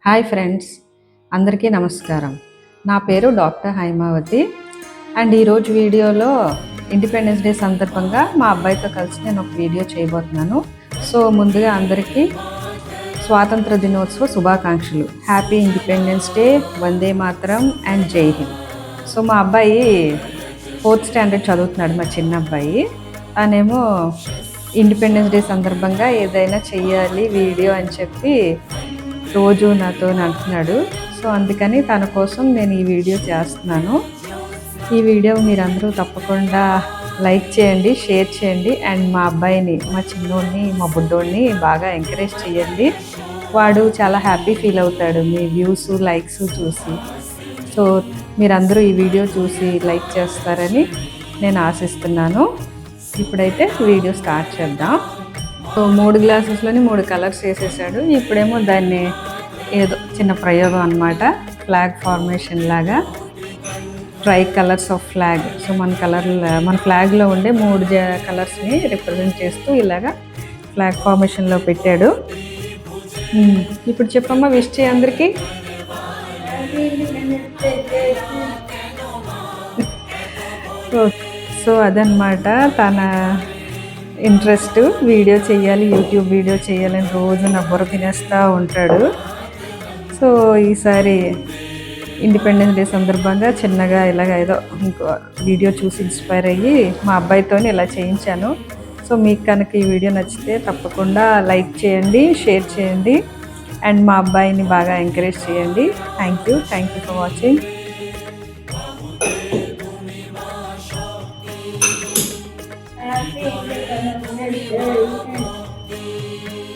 Hi friends, అందరికీ నమస్కారం. నా పేరు డాక్టర్ హైమావతి. అండ్ ఈరోజు వీడియోలో ఇండిపెండెన్స్ డే సందర్భంగా మా అబ్బాయితో కలిసి నేను ఒక వీడియో చేయబోతున్నాను. సో ముందుగా అందరికీ స్వాతంత్ర దినోత్సవ శుభాకాంక్షలు. Happy independence day, Vande Mataram and జై హింద్. సో మా అబ్బాయి 4th స్టాండర్డ్ చదువుతున్నాడు, మా చిన్న అబ్బాయి. తనేమో ఇండిపెండెన్స్ డే సందర్భంగా ఏదైనా చెయ్యాలి వీడియో అని చెప్పి రోజు నాతో అంటున్నాడు. సో అందుకని తన కోసం నేను ఈ వీడియో చేస్తున్నాను. ఈ వీడియో మీరందరూ తప్పకుండా లైక్ చేయండి, షేర్ చేయండి. అండ్ మా అబ్బాయిని, మా చిన్నోడిని, మా బుడ్డోడిని బాగా ఎంకరేజ్ చేయండి. వాడు చాలా హ్యాపీ ఫీల్ అవుతాడు మీ వ్యూస్, లైక్స్ చూసి. సో మీరందరూ ఈ వీడియో చూసి లైక్ చేస్తారని నేను ఆశిస్తున్నాను. ఇప్పుడైతే వీడియో స్టార్ట్ చేద్దాం. సో 3 గ్లాసెస్లోని 3 కలర్స్ వేసేసాడు. ఇప్పుడేమో దాన్ని ఏదో చిన్న ప్రయోగం అనమాట, ఫ్లాగ్ ఫార్మేషన్ లాగా, try colours of flag. So మన ఫ్లాగ్లో ఉండే 3 కలర్స్ని రిప్రజెంట్ చేస్తూ ఇలాగా ఫ్లాగ్ ఫార్మేషన్లో పెట్టాడు. ఇప్పుడు చెప్పమ్మా, విష్ చేయి అందరికీ. సో అదనమాట తన ఇంట్రెస్ట్. వీడియో చేయాలి, యూట్యూబ్ వీడియో చేయాలని రోజు నా బుర్ర తినేస్తూ ఉంటాడు. సో ఈసారి ఇండిపెండెన్స్ డే సందర్భంగా చిన్నగా ఇలాగ ఏదో ఇంకో వీడియో చూసి ఇన్స్పైర్ అయ్యి మా అబ్బాయితో ఇలా చేయించాను. సో మీకు కనుక ఈ వీడియో నచ్చితే తప్పకుండా లైక్ చేయండి, షేర్ చేయండి. అండ్ మా అబ్బాయిని బాగా ఎంకరేజ్ చేయండి. Thank you for watching.